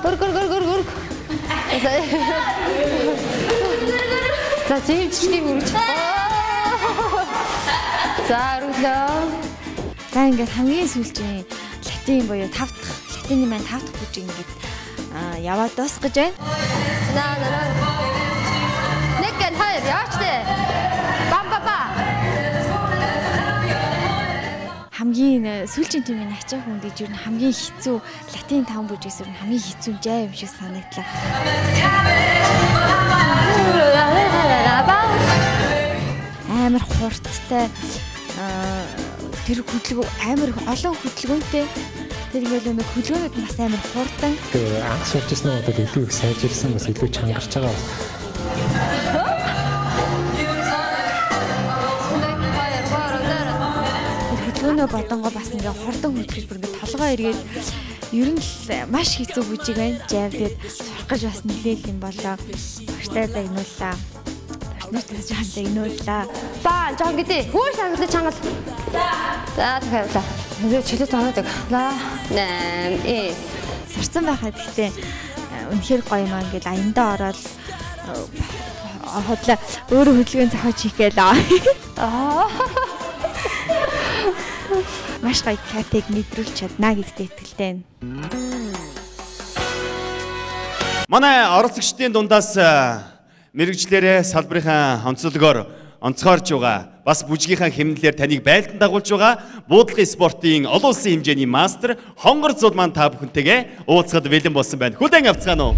Гөр. За зэвчний үрж. За өрлөө. За ингээд хамгийн сүүлчийн латин буюу 5 дахь латины маань 5 дахь бүжиг ингээд яваад дуусгаж байна. Нэг гэн хоёр яач дээ. Бамбаба. Хамгийн сүүлчийн тимийн ачаа хүн гэж юу хамгийн хэцүү латин 5 бүжигээс юу хамгийн хэцүү жай юм шиг санагдлаа. Амар хурдтай тэр хөдөлгөөн амар олон хөдөлгөөнтэй тэр ингээл нэг хөдөлгөөнүүд бас амар хурдан. Тэр анх сурч ирсэн удаад илүү их сайжирсан бас илүү чангарч байгаа. Хөдөлгөөнөө бодонгоо бас ингээ хурдан хөдөлж бүр ингээ толгой эргээд ер нь л маш хэцүү бүжиг байна. Жав тэгээд сурах гэж бас нэлээд юм болоо. Багштай загнууллаа. Партнертай загнууллаа. Ба жаа гэдэг. Хөөс хангалттай чангал. За тэгэхээр энэ чөлөөт оноодаг. 8 сурцсан байхад гэхдээ үнэхээр гоё маа ингээл аяндаа ороод хотлоо өөрөө хөдөлгөөн зохиож хийх гэлээ. Маш гоё катыг мэдрүүлж чадна гэдэгт итгэлтэй байна. Манай оролцогчдын дундаас мэрэгчлэрээ салбарынхаа онцгойрж байгаа бас бүжгийнхаа хэмнэлээр таныг байлдан дагуулж байгаа буудлын спортын олон улсын хэмжээний мастер Хонгор Зул маань та бүхэнтэйгээ уулзахад бэлэн болсон байна. Хүлээн авцгаана уу?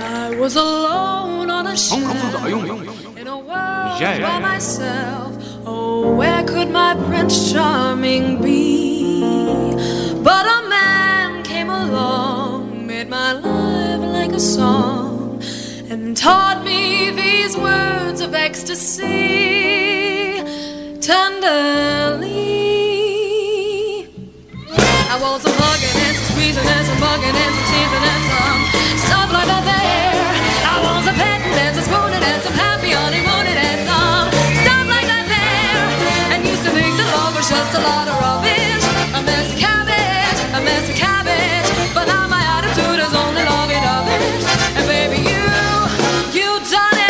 I was alone on a ship in a world by myself. Oh, where could my Prince Charming be? But a man came along, made my life like a song, and taught me these words of ecstasy tenderly. I want some hugging and some squeezing and some bugging and some teasing and some stuff like that there. I want some petting and some spooning and some happy honeymooning and some stuff like that there. And used to think that love was just a lot of rubbish, a messy cabbage, but now my attitude is only lovey-dovey. And baby, you done it.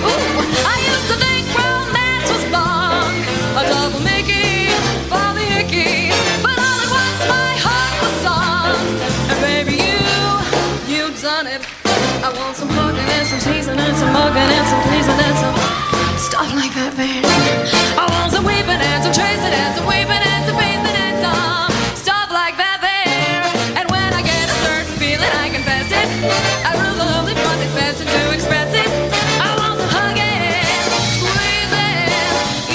Ooh, I used to think romance was bunk, a double Mickey for the icky, but all at once my heart was sung. And baby, you done it. I want some hugging and some teasing and some mugging and some pleasing and some stuff like that there. I want some weeping and some tracing and some weeping and some pacing and some stuff like that there. And when I get a certain feeling, I confess it. I rule the lovely front expensive to express it. I want some hugging, squeezing,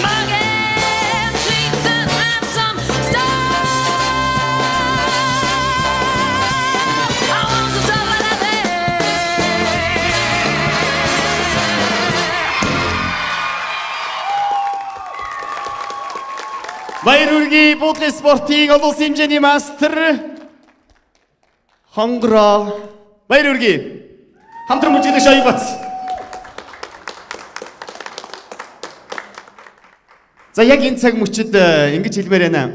mugging, teasing and some stuff. I want some stuff like that there. Баяр хүргэе буудлын спортын олон улсын хэмжээний мастер Хонгор. Баяр хүргэе. Хамтран бүжиглэх Шаябац. За яг энэ цаг мөчид ингэж хэлмээр байна.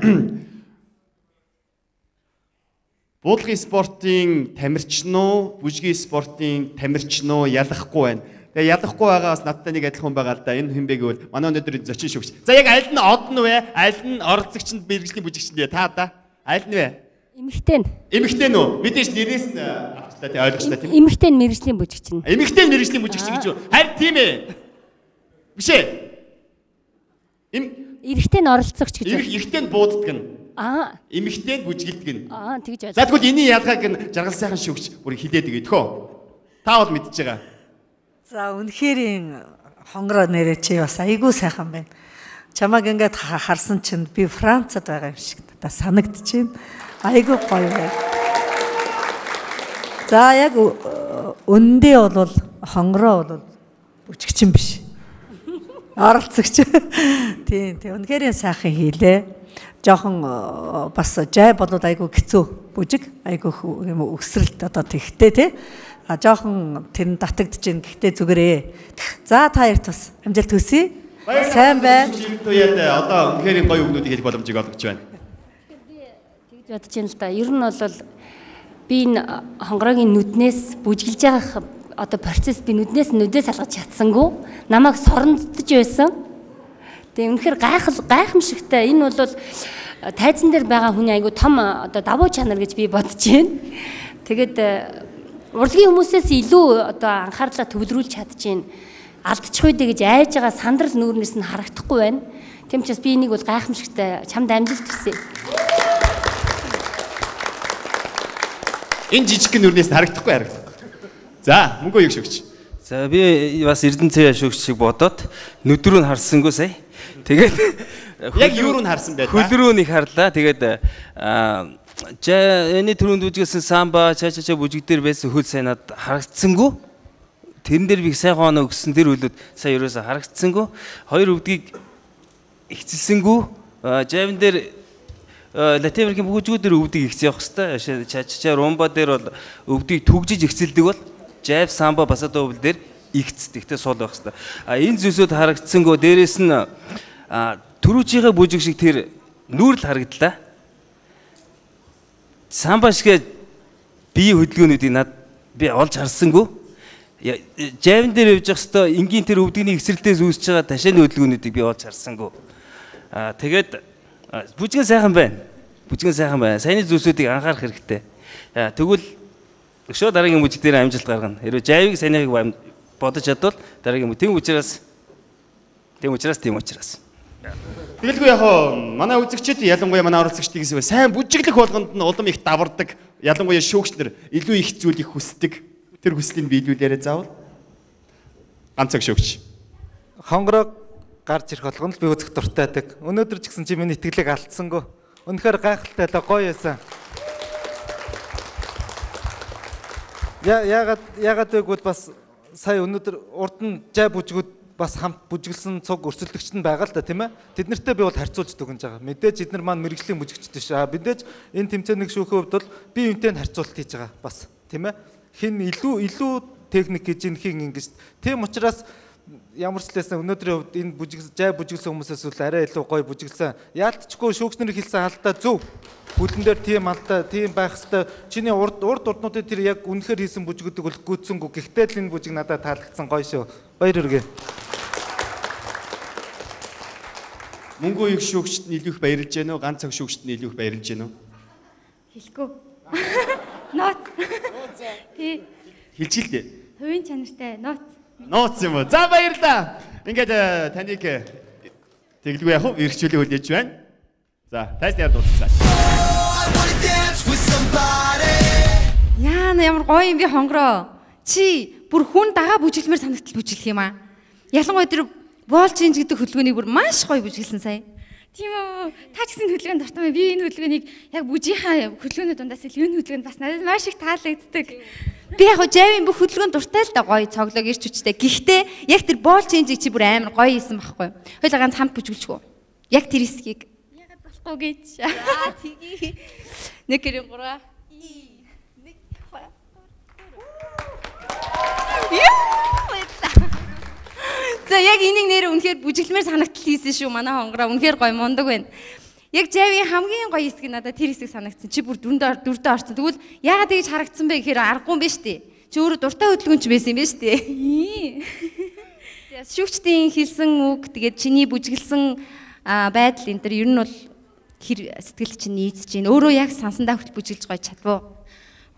Буудлын спортын тамирчин уу, бүжгийн спортын тамирчин уу ялахгүй байна. Тэгээ ялахгүй байгаа бас надтай нэг адилхан хүн байгаа л да. Энэ хүн бэ гэвэл манай өнөөдөр зочин шүгч. За яг аль нь одно вэ? Аль нь оролцогчд мэрэгжлийн бүжигчд вэ? Та да. Аль нь вэ? Эмэгтэй. Эмэгтэй нөө. Мэдээж нэрээс авчлаа тий ойлгочлаа тийм. Эмэгтэй мэрэгжлийн бүжигч нь. Эмэгтэй мэрэгжлийн бүжигч гэж юу? Харин тийм ээ. Биш ээ. Эрэгтэй нь оролцогч гэж. Эрэгтэй нь бууддаг нь. Эмэгтэй нь бүжгэлдэг нь. Тэгж байна. За тэгвэл энэний ялгааг нь жаргал сайхан шүгч бүр хилээд өгөө тхөө. Та бол мэдчихэж байгаа. За үнэхээр хонгороо нэрээ чи бас айгүй сайхан байна. Чамаг ингээд харсан чинь би Францад байгаа юм шиг надад санагдчихээн. Айгүй гоё байна. За яг өндөө бол хонгороо бол бүжигчин биш. Оролцогч. Тийм үнэхээр сайхан хийлээ. Жохон бас жай болоод айгүй хэцүү бүжиг. Айгүй юм өсрэлт одоо тэгхтэй тий. жоохон тэр нь татагдж байна. Гэхдээ зүгээрээ. За та ярь тус. Амжилт хүсье. Сайн байна. Үеэд одоо үнэхээр гоё өгнүүдийг хэлэх боломжийг олгож байна. Тэгж бодож байна л да. Ер нь бол би энэ хонгорогийн нүднээс бүжгэлж байгаа одоо процесс би нүднээс алгаж чадсангүй. Намайг соронддож байсан. Тэгээ үнэхээр гайхамшигтай. Энэ бол тайзан дээр байгаа хүний айгу том одоо давуу чанар гэж би бодож байна. Тэгээд урлагийн хүмүүсээс илүү одоо анхаарлаа төвлөрүүлж чадчихээн. Алдчих үедээ гэж айж байгаа сандрал нүүрнээс нь харагдахгүй байна. Тийм учраас би энийг бол гайхамшигтай чамд амжилт хүсье. Энэ жижиг нүрнээс харагдахгүй харагдахгүй. За, мөнгөө юу шүгч. За би бас Эрдэнэцээ шүгч шиг бодоод нүдрүү нь харсангүй сая. Тэгээд яг юу руу нь харсан байд. Хөл рүү нэг харлаа. Тэгээд энэ түрүүнд бүжгэлсэн самба чачача бүжиг дээр байсан хөл сайн надад харагдсангүй. Тэрэн дээр би сайхан оноо өгсөн тэр хөлөд сая ерөөсө харагдсангүй. Хоёр өвдгийг ихцэлсэнгүй. Жавин дээр Латвийн бүжгүүд дээр өвдгийг ихцэх явах хэвээр. Чачача румба дээр бол өвдгийг түгжиж ихцэлдэг бол жав самба басадо өвл дээр ихцдэг. Тэгтээ сул байх хэвээр. Энэ зүйлсүүд харагдсангүй. Дээрээс нь түрүүчийнхээ бүжиг шиг тэр нүүрл харагдлаа. Самба шиг бие хөдөлгөөнүүдийг би олж харсангүй. Жавин дээр явж явах хэвээр энгийн тэр өвдөгний ихсрэлтээс үүсэж байгаа ташааны хөдөлгөөнүүдийг би олж харсангүй. Тэгээд бүжгэн сайхан байна. Бүжгэн сайхан байна. Саяны зүйлсүүдийг анхаарах хэрэгтэй. Тэгвэл өшөө дараагийн бүжиг дээр амжилт гаргана. Хэрвээ жавиг саяных бодож чадвал дараагийн тийм учраас. Тэгэлгүй яг манай үзэгчид ялангуяа манай оролцогчдыг сайн бүжиглэх болгонд нь улам их давардаг. Ялангуяа шүүгчнэр илүү их зүйлийг хүсдэг. Тэр хүслийг биелүүлээрэй заавал. Ганцаг шүүгч. Хонгороо гарч ирэх болгонд л би үзэх дуртайдаг. Өнөөдөр ч гэсэн чи миний итгэлийг алдсангүй. Үнэхээр гайхалтай л гоё байсан. Яагаад гэвэл бас сая өнөөдөр урд нь жай бүжгүүд бас хамт бүжиглсэн цуг өрсөлдөгчд нь байгаа л да тийм ээ. Тэд нартай би бол харьцуулж дүгнэж байгаа. Мэдээж эдгээр маань мэрэгжлийн бүжигчд биш. Мэдээж энэ тэмцээнийг шүүхийн хувьд бол би юунтэй харьцуулт хийж байгаа бас тийм ээ. Хин илүү техник гэж хин ингэж. Тийм учраас ямар ч лээсэн өнөөдрийн хувьд энэ жай бүжиглсэн хүмүүсээс үл арай илүү гоё бүжиглсэн. Яалтчгүй шүүгчнэр хэлсэн алдаа зөв. Бүлэн дээр тийм алдаа тийм байх хэвээр. Чиний урд урднуудын тэр яг үнэхээр хийсэн бүжгүүдийг бол гүйцсэнгүй. Гэхдээ л энэ бүжиг надад таалагдсан гоё шүү. Баяр хүргэе. Мөнгөө их шүүгчд нь илүү их баярлж гэнэ үү? Ганц цаг шүүгчд нь илүү их баярлж гэнэ үү? Хэлэхгүй. Нот. Тий. Хэлчихэл дээ. Хувийн чанартай нот. Нууц юм уу? За баярлалаа. Ингээд таныг тэглгүй яг эргчүүлээ хүлээж байна. За, тайсны яд дууссан. Яна ямар гоё юм би хонгороо. Чи бүр хүн дагаа бүжиглмээр санагдтал бүжиглэх юм аа. Ялангуяа тэр Wall change гэдэг хөдөлгөөнийг бүр маш гоё бүжиглсэн сая. Тийм үү. Та ч гэсэн хөдөлгөөнд дуртай мэн. Би энэ хөдөлгөөнийг яг бүжийнхаа хөдөлгөөний дундаас л энэ хөдөлгөөнд бас надад маш их таалагддаг. Би яг жавийн бүх хөдөлгөөнд дуртай л да гоё цоглог ирч хүчтэй. Гэхдээ яг тэр Wall change-ийг чи бүр амар гоё хийсэн байхгүй юу? Хоёул ганц хамт бүжиглчихв. Яг тэр хэсгийг. Ягаад болохгүй гэж. Аа тгий. Нэг гэрэн гураа. Нэг хоёр. За яг энийг нэр үнэхээр бүжиглмээр санагдтал хийсэн шүү манай хонгороо. Үнэхээр гоё мундаг байна. Яг жавийн хамгийн гоё хэсэг надад тэр хэсэг санагдсан. Чи бүр дөрөндөө орсон. Тэгвэл яагаад тэгж харагдсан бэ гэхээр аргагүй юм ба штэ. Чи өөрөө дуртай хөдөлгөөнч байсан юм ба штэ. Шүүгчдийн хэлсэн үг тэгээд чиний бүжиглсэн байдал энэ төр ер нь бол хэр сэтгэл чинь нийцж гин. Өөрөө яг сансандаа хүртэл бүжиглж гоё чадваа.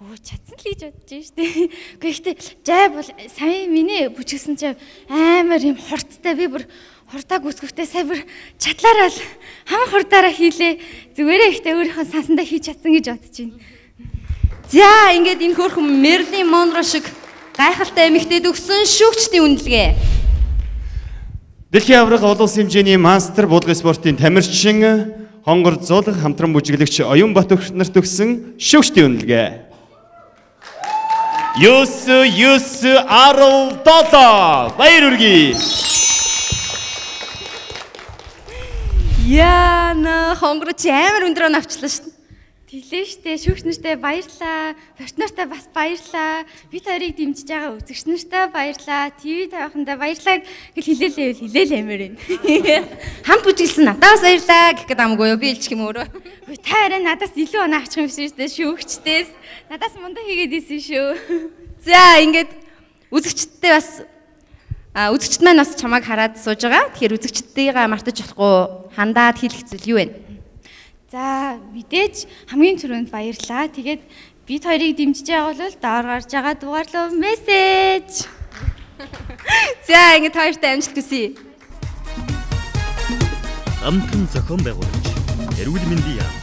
Оо чадсан л гэж бодож штэ. Гэхдээ жай бол сая миний бүжиглсэн жай амар юм хурдтай би бүр хурдаг үсгэхдээ сая бүр чадлаараа л хам хурдаараа хийлээ. Зүгээрээ ихтэй өөрийнхөө сансандаа хийж чадсан гэж бодож байна. За ингээд энэ хөөрхөн Мерлин Монро шиг гайхалтай эмэгтэйд өгсөн шүүгчдийн үнэлгээ. Дэлхийн аврах олон улсын хэмжээний мастер буудлагын спортын тамирчин Хонгор Зулга хамтран бүжиглэгч Оюнбат нарт өгсөн шүүгчдийн үнэлгээ. 9-9-17 баяр хүргэе. Яна хонгор чи амар өндрөө навчлаа шүү дээ. Тэглээ штэ, шүүгч нартай баярлаа. Партнертай бас баярлаа. Бид хоёрыг дэмжиж байгаа үзэгч нартай баярлаа. ТV тавихандаа баярлаа гэж хэлээлэмээр байна. Хамт бүжиглсэн надаас баярлаа гэх гээд амгүй юу? Би илчих юм өөрөө. Та арай надаас илүү оноо авчих юм шиг штэ, шүүгчтээс. Надаас мундаа хийгээд исэн шүү. За, ингээд үзэгчдтэй бас үзэгчд маань бас чамайг хараад сууж байгаа. Тэгэхээр үзэгчдтэйгээ мартаж болохгүй. Хандаад хийх зүйл юу вэ? За мэдээж хамгийн түрүүнд баярлаа. Тэгээд бид хоёрыг дэмжиж байгаа бол доор гарч байгаа дугаарлуу мессеж. За ингэ хоёртай амжилт хүсье. Амтан зохион байгуулагч эрүүл мэндийн яам.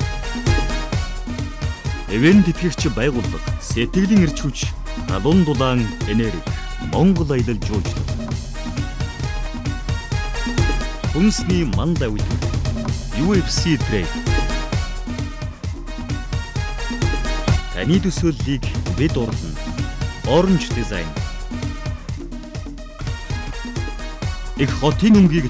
Эвэн тэтгэгч байгууллага сэтгэлийн эрч хүч халуун дулаан энерги Монгол аялал жуулчлал. Хүнсний мандаа үйлдвэр UFC Trade. Таны төсөөллийг бид урдна. Orange Design. Их хотын өнгийг